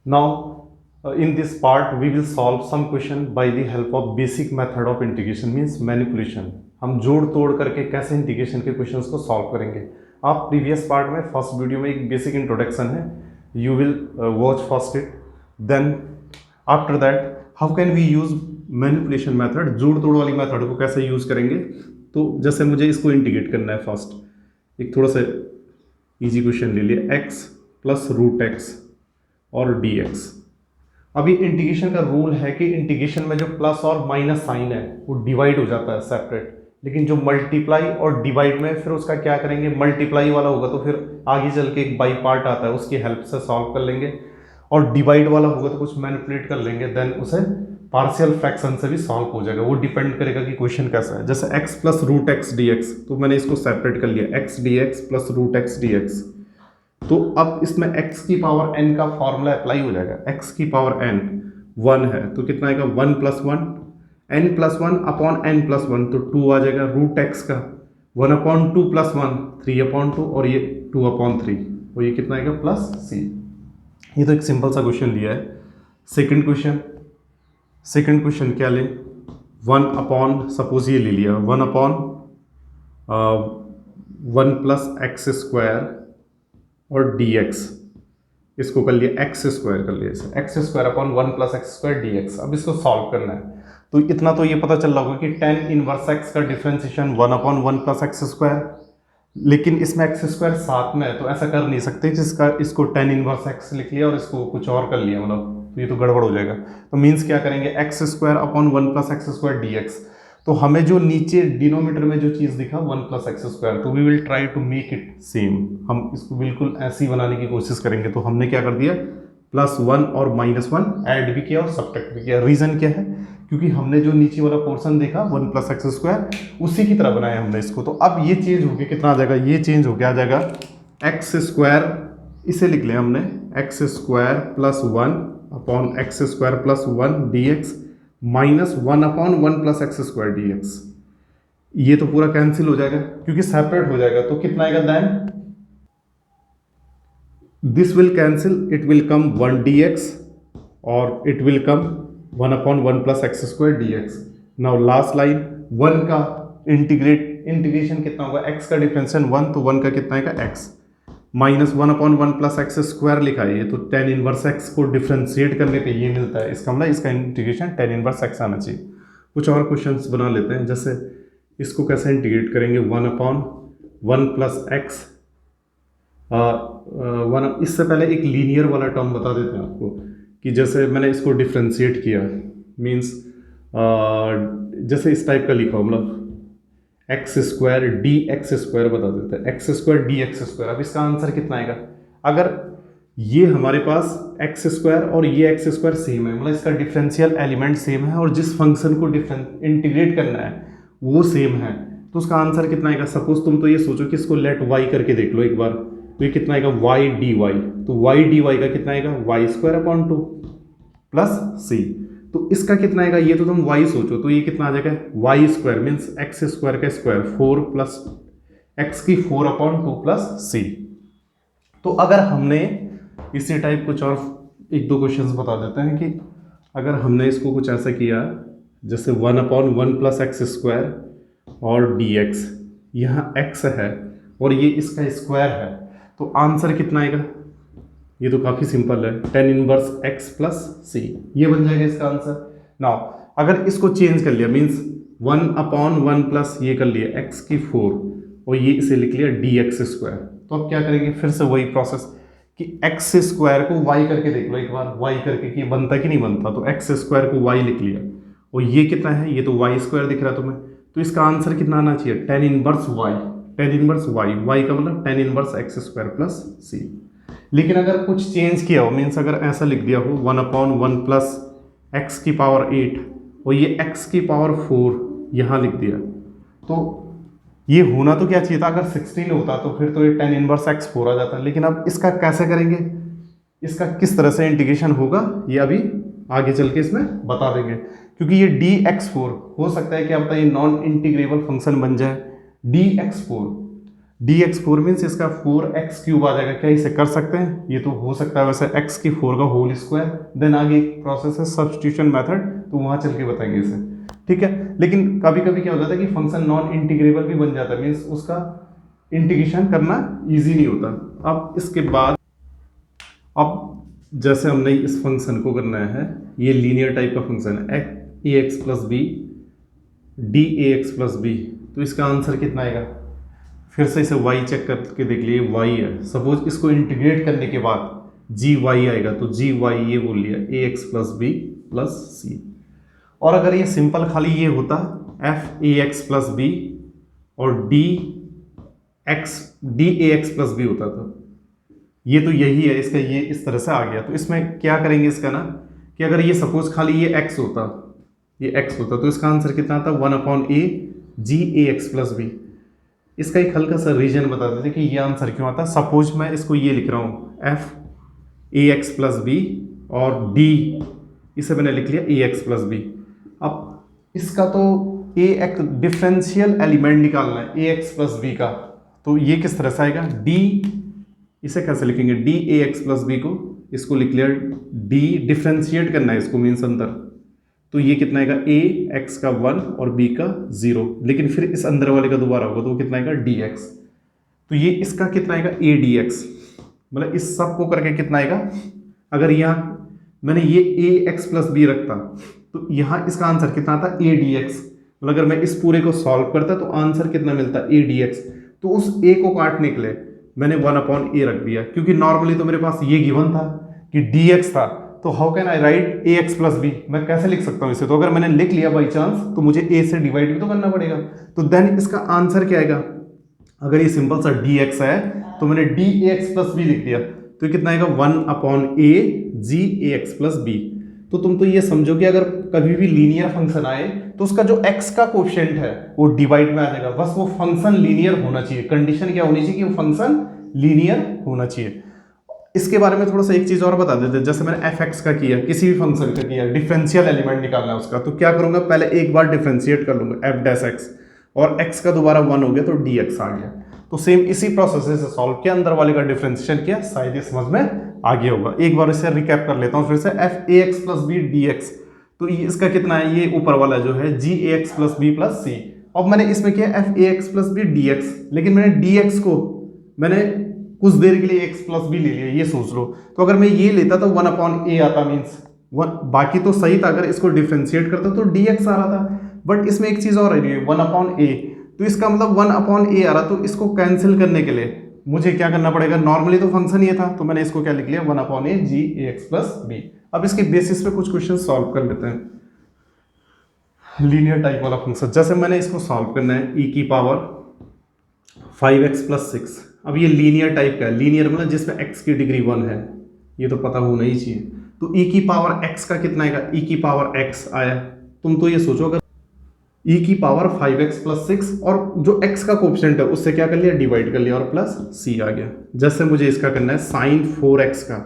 Now, in this part, we will solve some question by the help of basic method of integration, means manipulation. हम जोड़ तोड़ करके कैसे integration के questions को सॉल्व करेंगे. आप प्रीवियस पार्ट में फर्स्ट वीडियो में एक बेसिक इंट्रोडक्शन है, you will watch first it. Then after that how can we use manipulation method, जोड़ तोड़ वाली मेथड को कैसे यूज करेंगे. तो जैसे मुझे इसको इंटीग्रेट करना है, फर्स्ट एक थोड़ा सा इजी क्वेश्चन ले लिया, x प्लस रूट एक्स और dx. अभी इंटीग्रेशन का रूल है कि इंटीग्रेशन में जो प्लस और माइनस साइन है वो डिवाइड हो जाता है सेपरेट, लेकिन जो मल्टीप्लाई और डिवाइड में फिर उसका क्या करेंगे, मल्टीप्लाई वाला होगा तो फिर आगे चल के एक बाई पार्ट आता है, उसकी हेल्प से सॉल्व कर लेंगे, और डिवाइड वाला होगा तो कुछ मैनिपुलेट कर लेंगे, देन उसे पार्शियल फ्रैक्शन से भी सॉल्व हो जाएगा. वो डिपेंड करेगा कि क्वेश्चन कैसा है. जैसे x plus root x d x, तो मैंने इसको सेपरेट कर लिया, x d x plus root x d x. तो अब इसमें x की पावर n का फॉर्मूला अप्लाई हो जाएगा. x की पावर n 1 है तो कितना आएगा, 1 plus 1 n plus 1 upon n plus 1, तो 2 आ जाएगा. रूट x का 1 अपॉन 2 प्लस 1 3 अपॉन 2, और ये 2 अपॉन 3, और ये कितना आएगा प्लस c. ये तो एक सिंपल सा क्वेश्चन लिया है. सेकंड क्वेश्चन क्या लें, 1 अपॉन, सपोज ये ले लिया 1 अपॉन 1 प्लस एक्स स्क्वायर और dx, इसको कर लिया एक्स स्क्वायर कर लिया, इसे x square upon 1 plus x square dx. अब इसको सॉल्व करना है तो इतना तो ये पता चल रहा होगा कि tan इनवर्स x का differentiation 1 upon 1 plus x square, लेकिन इसमें एक्स स्क्वायर साथ में है तो ऐसा कर नहीं सकते जिसका इसको tan इनवर्स x लिख लिया और इसको कुछ और कर लिया, मतलब तो ये तो गड़बड़ हो जाएगा. तो मीन्स क्या करेंगे, x square upon 1 plus x square dx. तो हमें जो नीचे डिनोमीटर में जो चीज़ दिखा 1 प्लस एक्स स्क्वायर, तो we will try to make it same. हम इसको बिल्कुल ऐसे ही बनाने की कोशिश करेंगे. तो हमने क्या कर दिया, प्लस 1 और माइनस 1 ऐड भी किया और सब्ट्रैक्ट भी किया. रीज़न क्या है, क्योंकि हमने जो नीचे वाला पोर्शन देखा 1 प्लस एक्स स्क्वायर, उसी की तरह बनाया हमने इसको. तो अब ये चेंज हो गया, कितना आ जाएगा, ये चेंज हो गया, आ जाएगा एक्स स्क्वायर, इसे लिख लिया हमने x square plus 1 upon x square plus 1 dx minus 1 upon 1 plus x square dx. ये तो पूरा कैंसिल हो जाएगा क्योंकि सेपरेट हो जाएगा. तो कितना आएगा, then this will cancel, it will come 1 dx और it will come 1 upon 1 plus x square dx. Now last line, 1 का इंटीग्रेशन कितना होगा, x का डिफरेंशिएशन 1, तो 1 का कितना आएगा x minus 1 upon 1 plus x square लिखा है, तो tan इनवर्स x को डिफ्रेंशिएट करने पे ये मिलता है. इसका मतलब इसका इंटीग्रेशन tan इनवर्स x आना चाहिए. कुछ और क्वेश्चंस बना लेते हैं. जैसे इसको कैसे इंटीग्रेट करेंगे, 1 अपॉन 1 प्लस एक्स, इससे पहले एक लीनियर वाला टर्म बता देते हैं आपको, कि जैसे मैंने इसको डिफ्रेंशिएट किया, मीन्स जैसे इस टाइप का लिखा हो, मतलब x square D x square बता देते हैं, x square D x square. अब इसका आंसर कितना आएगा, अगर ये हमारे पास एक्स स्क्वायर और ये एक्स स्क्वायर सेम है, मतलब इसका डिफरेंशियल एलिमेंट सेम है, और जिस फंक्शन को इंटीग्रेट करना है वो सेम है, तो उसका आंसर कितना आएगा. सपोज तुम तो ये सोचो कि इसको लेट वाई करके देख लो एक बार, तो ये कितना आएगा, वाई डी वाई. तो वाई डी वाई का कितना आएगा, वाई स्क्वायर अपॉन 2 प्लस सी. तो इसका कितना आएगा, ये तो तुम y सोचो, तो ये कितना आ जाएगा, y square means x square का स्क्वायर 4 प्लस एक्स की 4 अपॉन 2 प्लस सी. तो अगर हमने इसी टाइप कुछ और एक दो क्वेश्चंस बता देते हैं कि अगर हमने इसको कुछ ऐसा किया, जैसे 1 अपॉन 1 प्लस एक्स स्क्वायर और dx, यहाँ x है और ये इसका स्क्वायर है, तो आंसर कितना आएगा. ये तो काफ़ी सिंपल है, tan इनवर्स x प्लस सी, ये बन जाएगा इसका आंसर. नाउ अगर इसको चेंज कर लिया, मीन्स 1 अपॉन 1 प्लस ये कर लिया x की 4 और ये इसे लिख लिया dx स्क्वायर, तो अब क्या करेंगे, फिर से वही प्रोसेस कि x स्क्वायर को y करके देख लो एक बार, y करके कि बनता कि नहीं बनता. तो x स्क्वायर को y लिख लिया, और ये कितना है, ये तो y स्क्वायर दिख रहा है तुम्हें, तो इसका आंसर कितना आना चाहिए, tan inverse y, tan inverse y का मतलब tan inverse x square plus c. लेकिन अगर कुछ चेंज किया हो, मीन्स अगर ऐसा लिख दिया हो 1 अपॉन 1 प्लस एक्स की पावर 8 और ये x की पावर 4 यहाँ लिख दिया, तो ये होना तो क्या चाहिए था, अगर 16 होता तो फिर तो ये tan इनवर्स x 4 आ जाता. लेकिन अब इसका कैसे करेंगे, इसका किस तरह से इंटीग्रेशन होगा, ये अभी आगे चल के इसमें बता देंगे. क्योंकि ये dx4 हो सकता है कि अब ये नॉन इंटीग्रेबल फंक्शन बन जाए dx4, dx 4 मीन्स इसका 4x क्यूब आ जाएगा। क्या इसे कर सकते हैं? ये तो हो सकता है वैसे, x की 4 का होल स्क्वायर। देन आगे एक प्रोसेस है सब्स्टिट्यूशन मेथड, तो वहाँ चल के बताएंगे इसे, ठीक है। लेकिन कभी कभी क्या हो जाता है कि फंक्शन नॉन इंटीग्रेबल भी बन जाता है, मीन्स उसका इंटीग्रेशन करना ईजी नहीं होता। अब इसके बाद अब जैसे हमने इस फंक्शन को करना है, ये लीनियर टाइप का फंक्शन है a x plus b d a x plus b, तो इसका आंसर कितना आएगा? फिर से इसे y चेक करके देख लिए, y है। सपोज इसको इंटीग्रेट करने के बाद जी वाई आएगा, तो जी वाई ये बोल लिया a x plus b plus c. और अगर ये सिंपल खाली ये होता f a x plus b और d a x plus b होता, तो ये तो यही है, इसका ये इस तरह से आ गया। तो इसमें क्या करेंगे इसका ना, कि अगर ये सपोज खाली ये x होता, ये x होता, तो इसका आंसर कितना आता? 1/a g a x plus B. इसका एक हल्का सा रीजन बता देते कि ये आंसर क्यों आता। सपोज मैं इसको ये लिख रहा हूँ f a x plus b और डी, इसे मैंने लिख लिया ए एक्स प्लस बी। अब इसका तो ए एक्स डिफरेंशियल एलिमेंट निकालना है ए एक्स प्लस बी का, तो ये किस तरह से आएगा? डी, इसे कैसे लिखेंगे? D a x plus b को, इसको लिख लिया डी, डिफ्रेंशिएट करना है इसको, मीन्स अंदर, तो ये कितना आएगा? ए एक्स का 1 और बी का 0, लेकिन फिर इस अंदर वाले का दोबारा होगा, तो वो कितना आएगा? D x. तो ये इसका कितना आएगा? A D x. मतलब इस सब को करके कितना आएगा? अगर यहाँ मैंने ये ए एक्स प्लस बी रखता, तो यहाँ इसका आंसर कितना आता? A D x. मतलब अगर मैं इस पूरे को सॉल्व करता तो आंसर कितना मिलता? A D x. तो उस ए को काटने के लिए मैंने 1/a रख दिया, क्योंकि नॉर्मली तो मेरे पास ये गिवन था कि dx था, तो how can I write a x plus b? मैं कैसे लिख सकता हूँ इसे? तो अगर मैंने लिख लिया बाई चांस, तो मुझे a से डिवाइड भी तो करना पड़ेगा। तो देन इसका आंसर क्या आएगा? अगर ये सिंपल सा dx है, तो मैंने d a x plus b लिख दिया, तो ये कितना आएगा? 1/a g a x plus b. तो तुम तो ये समझो कि अगर कभी भी लीनियर फंक्शन आए, तो उसका जो x का कोएफिशिएंट है वो डिवाइड में आ जाएगा। बस वो फंक्शन लीनियर होना चाहिए। कंडीशन क्या होनी चाहिए? कि वो फंक्शन लीनियर होना चाहिए। इसके बारे में थोड़ा सा एक चीज और बता देते हैं। जैसे मैंने एफ एक्स का किया, किसी भी फंक्शन का किया, डिफरेंशियल एलिमेंट निकालना है उसका, तो क्या करूंगा? पहले एक बार डिफरेंशिएट कर लूंगा एफ डैश एक्स, और x का दोबारा 1 हो गया, तो डी एक्स आ गया। तो सेम इसी प्रोसेस से सॉल्व किया, अंदर वाले का डिफरेंशिएशन किया, शायद ये समझ में आ गया होगा। एक बार इसे रिकैप कर लेता हूँ फिर से। F a x plus b d x, तो इसका कितना है? ये ऊपर वाला जो है g a x plus b plus c. अब मैंने इसमें किया f a x plus b d x, लेकिन मैंने डी एक्स को मैंने कुछ देर के लिए एक्स प्लस बी ले लिया, ये सोच लो। तो अगर मैं ये लेता तो 1/a आता, मीन्स बाकी तो सही था, अगर इसको डिफरेंशिएट करता तो डी एक्स आ रहा था। बट इसमें एक चीज और है, 1/a, तो इसका मतलब 1/a आ रहा, तो इसको कैंसिल करने के लिए मुझे क्या करना पड़ेगा? नॉर्मली तो फंक्शन ये था, तो मैंने इसको क्या लिख लिया? 1/a g a x plus B. अब इसके बेसिस पे कुछ क्वेश्चन सॉल्व कर लेते हैं। लीनियर टाइप वाला फंक्शन, जैसे मैंने इसको सॉल्व करना है e की पावर 5x प्लस 6। अब ये लीनियर टाइप का है, लीनियर मतलब जिसमें x की डिग्री 1 है, ये तो पता होना ही चाहिए। तो e की पावर x का कितना आएगा? e की पावर x आया। तुम तो ये सोचो, अगर e की पावर 5x प्लस 6 और जो x का कोएफिशिएंट है उससे क्या कर लिया? डिवाइड कर लिया, और प्लस c आ गया। जैसे मुझे इसका करना है साइन 4x का,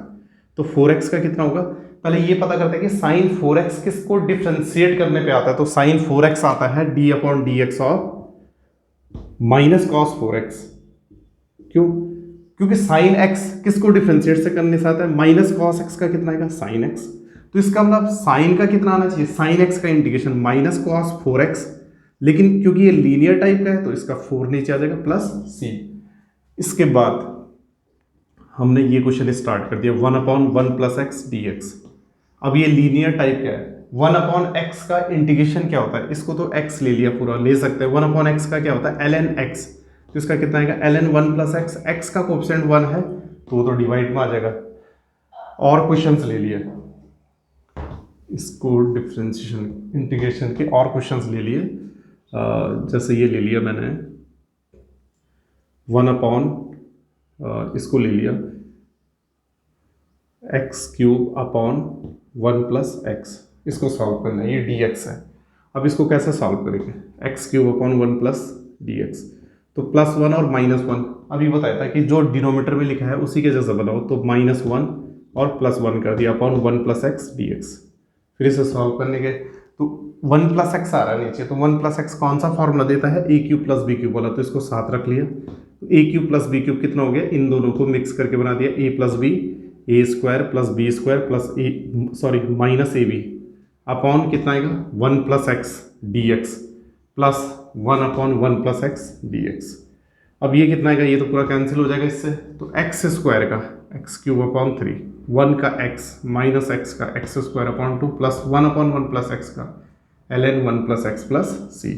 तो 4x का कितना होगा? पहले ये पता करते हैं कि साइन 4x किसको डिफरेंशिएट करने पे आता है। तो साइन 4x आता है d/dx of minus cos 4x। क्यों? क्योंकि साइन x किसको डिफरेंशिएट से करने से आता है? माइनस कॉस x का कितना आएगा? Sine x। तो इसका मतलब साइन का कितना आना चाहिए? साइन x का इंटीग्रेशन माइनस कॉस 4x, लेकिन क्योंकि ये लीनियर टाइप का है तो इसका 4 नीचे आ जाएगा प्लस c। इसके बाद हमने ये क्वेश्चन स्टार्ट कर दिया 1/1 प्लस एक्स डी एक्स। अब ये लीनियर टाइप का है। 1/x का इंटीग्रेशन क्या होता है? इसको तो x ले लिया, पूरा ले सकते हैं। 1/x का क्या होता है? ln x। तो इसका कितना आएगा? ln 1 plus x. एक्स का कोएफिशिएंट 1 है, तो वो तो डिवाइड में आ जाएगा। और क्वेश्चंस ले लिए, इसको डिफरेंशिएशन इंटीग्रेशन के और क्वेश्चंस ले लिए। जैसे ये ले लिया मैंने 1/, इसको ले लिया x³ 1 प्लस एक्स। इसको सॉल्व करना है, ये dx है। अब इसको कैसे सॉल्व करेंगे? x³ 1 प्लस dx, तो +1 और -1। अभी बताया था कि जो डिनोमीटर में लिखा है उसी के जैसा बनाओ, तो -1 और +1 कर दिया अपॉन 1 प्लस एक्स dx। फिर इसे सॉल्व करने के, तो 1 प्लस एक्स आ रहा है नीचे, तो 1 प्लस एक्स कौन सा फॉर्मूला देता है? a³ प्लस b³ वाला, तो इसको साथ रख लिया। ए क्यूब प्लस बी क्यूब कितना हो गया, इन दोनों को मिक्स करके बना दिया a plus b, a square plus b square plus a sorry minus a b upon कितना आएगा 1 plus x d x plus 1 upon 1 plus x d x. अब ये कितना आएगा, ये तो पूरा कैंसिल हो जाएगा इससे, तो एक्स स्क्वायर का एक्स क्यूब अपॉन 3, 1 का एक्स माइनस एक्स का x square upon 2 plus 1 upon 1 plus x का ln 1 प्लस एक्स प्लस सी।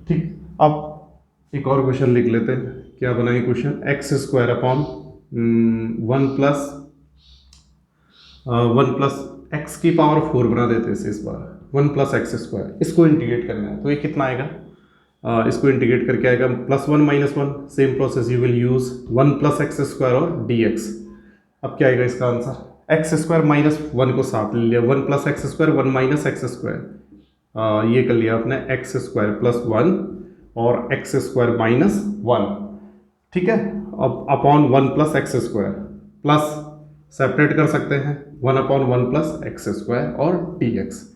ठीक, अब एक और क्वेश्चन लिख लेते हैं, क्या बनाए question, x square upon 1 plus x की पावर 4 बना देते हैं इस बार, 1 प्लस एक्स स्क्वायर, इसको इंटीग्रेट करना है, तो ये कितना आएगा, इसको इंटीग्रेट करके आएगा plus 1 minus 1, same process you will use 1 plus x square और डी एक्स। अब क्या आएगा इसका आंसर, एक्स स्क्वायर माइनस 1 को साथ ले लिया, 1 plus x square 1 minus x square, ये कर लिया आपने एक्स स्क्वायर प्लस 1 और एक्स स्क्वायर माइनस 1, ठीक है। अब upon 1 plus x square plus separate कर सकते हैं 1 अपॉन 1 प्लस एक्स स्क्वायर और डी एक्स।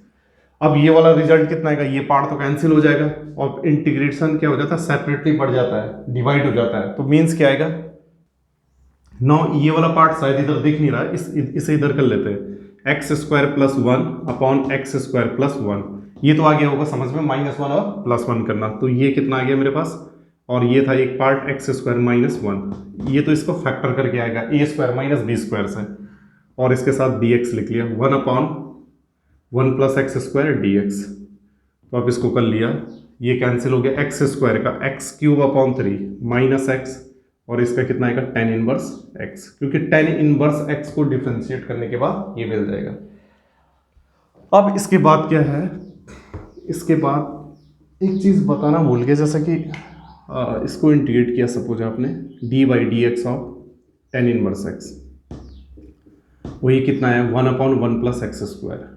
अब ये वाला रिजल्ट कितना आएगा, ये पार्ट तो कैंसिल हो जाएगा और इंटीग्रेशन क्या हो जाता है, सेपरेटली बढ़ जाता है, डिवाइड हो जाता है, तो मीन्स क्या आएगा, नो ये वाला पार्ट शायद इधर दिख नहीं रहा है, इसे इधर कर लेते हैं, x square plus 1 upon x square plus 1, ये तो आ गया होगा समझ में, माइनस 1 और प्लस 1 करना, तो ये कितना आ गया मेरे पास, और ये था एक पार्ट एक्स स्क्वायर माइनस 1, ये तो इसको फैक्टर करके आएगा ए स्क्वायर माइनस बी स्क्वायर से, और इसके साथ डी एक्स लिख लिया 1 upon 1 plus x square D x, तो अब इसको कर लिया, ये कैंसिल हो गया, एक्स स्क्वायर का x cube upon 3 minus x, और इसका कितना आएगा tan इनवर्स एक्स, क्योंकि tan इनवर्स एक्स को डिफ्रेंशिएट करने के बाद ये मिल जाएगा। अब इसके बाद क्या है, इसके बाद एक चीज़ बताना भूल गया, जैसा कि इसको इंटीग्रेट किया सपोज आपने D by D x of tan inverse x, वही कितना है 1 अपॉन 1 प्लस एक्स स्क्वायर,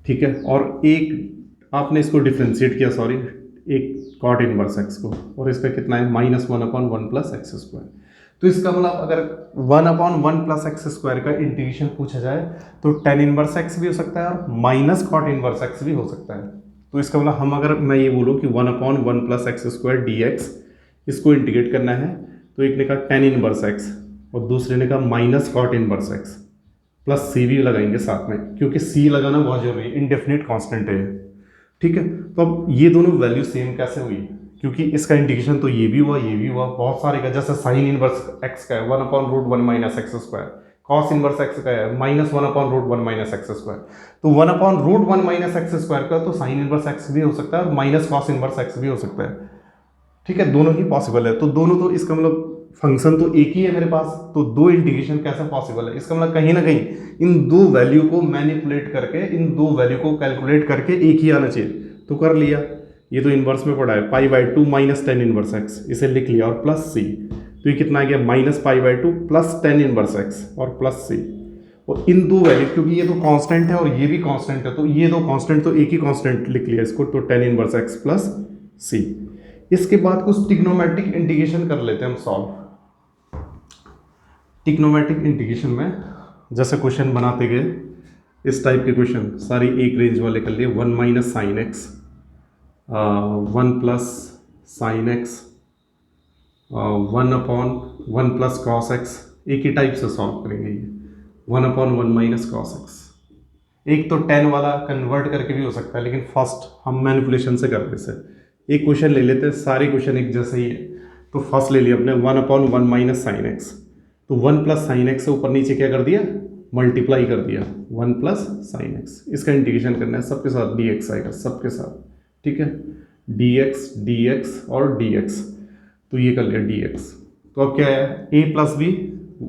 ठीक है, और एक आपने इसको डिफ्रेंशिएट किया, सॉरी एक कॉट इनवर्स एक्स को, और इसका कितना है minus 1 upon 1 plus x square. तो इसका मतलब अगर 1 अपॉन 1 प्लस एक्स स्क्वायर का इंटीग्रेशन पूछा जाए तो tan इनवर्स एक्स भी हो सकता है और माइनस कॉट इनवर्स एक्स भी हो सकता है। तो इसका मतलब हम अगर मैं ये बोलूँ कि 1 upon 1 plus x square D x, इसको इंटीग्रेट करना है, तो एक ने कहा tan इनवर्स एक्स और दूसरे ने कहा minus cot inverse x plus c भी लगाएंगे साथ में, क्योंकि सी लगाना बहुत जरूरी है, इनडेफिनिट कांस्टेंट है, ठीक है। तो अब ये दोनों वैल्यू सेम कैसे हुई, क्योंकि इसका इंटीग्रेशन तो ये भी हुआ बहुत सारे का, जैसे साइन इनवर्स एक्स का है 1 upon root 1 minus x square, cos inverse x का है minus 1 upon root 1 minus x square, तो 1 upon root 1 minus x square का तो साइन इनवर्स एक्स भी हो सकता है और माइनस कॉस इनवर्स एक्स भी हो सकता है, ठीक है, दोनों ही पॉसिबल है। तो दोनों, तो इसका मतलब फंक्शन तो एक ही है मेरे पास, तो दो इंटीग्रेशन कैसे पॉसिबल है, इसका मतलब कहीं ना कहीं इन दो वैल्यू को मैनिपुलेट करके, इन दो वैल्यू को कैलकुलेट करके एक ही आना चाहिए, तो कर लिया। ये तो इन्वर्स में पड़ा है pi by 2 minus tan inverse x, इसे लिख लिया, और प्लस सी, तो ये कितना आ गया minus pi by 2 plus tan inverse x और प्लस सी, और इन दो वैल्यू, क्योंकि ये तो कांस्टेंट है और ये भी कांस्टेंट है, तो ये दो कांस्टेंट तो एक ही कांस्टेंट लिख लिया इसको, तो tan इनवर्स एक्स प्लस सी। इसके बाद कुछ ट्रिग्नोमेट्रिक इंटीग्रेशन कर लेते हैं हम सॉल्व। ट्रिग्नोमेट्रिक इंटीग्रेशन में जैसे क्वेश्चन बनाते गए, इस टाइप के क्वेश्चन सारी एक रेंज वाले कर लिए, 1 minus sine x, 1 plus sine x, 1 upon 1 plus cos x, एक ही टाइप से सॉल्व करेंगे ये, 1 अपॉन 1 माइनस कॉस एक्स। एक तो tan वाला कन्वर्ट करके भी हो सकता है, लेकिन फर्स्ट हम मैनिपुलेशन से करते से एक क्वेश्चन ले लेते हैं, सारे क्वेश्चन एक जैसे ही है, तो फर्स्ट ले लिया अपने 1 अपॉन 1 माइनस साइन एक्स, तो 1 प्लस साइन एक्स से ऊपर नीचे क्या कर दिया, मल्टीप्लाई कर दिया 1 प्लस साइन एक्स, इसका इंटीग्रेशन करना है, सबके साथ डी एक्स आएगा सबके साथ, ठीक है, डी एक्स और डी एक्स, तो ये कर लिया डी एक्स। तो अब क्या है, ए प्लस बी,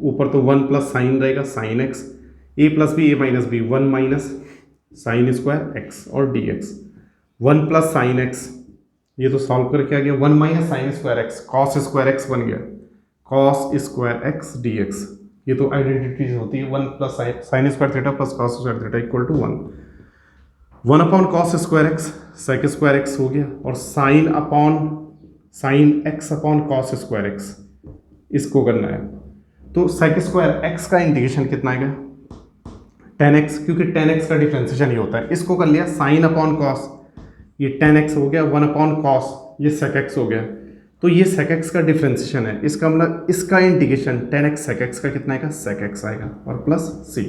ऊपर तो 1 प्लस साइन रहेगा sine x, a plus b a minus b 1 minus sine square x और d x, 1 plus sine x, ये तो सॉल्व करके आ गया, 1 minus sine square x, cos square x बन गया, cos square x d x, ये तो आइडेंटिटीज होती है, 1 plus sine square theta plus cos square theta equal to 1 upon cos square x sec square x हो गया, और sine upon sine x upon cos square x, इसको करना है, तो सेक स्क्वायर एक्स का इंटीग्रेशन कितना आएगा tan x, क्योंकि tan x का डिफ्रेंशिएशन ही होता है, इसको कर लिया साइन अपॉन कॉस, ये tan x हो गया, 1 अपॉन कॉस, ये सेक x हो गया, तो ये sec x का डिफ्रेंसिएशन है, इसका मतलब इसका इंटीग्रेशन 10x sec x का कितना आएगा, sec x आएगा और प्लस c।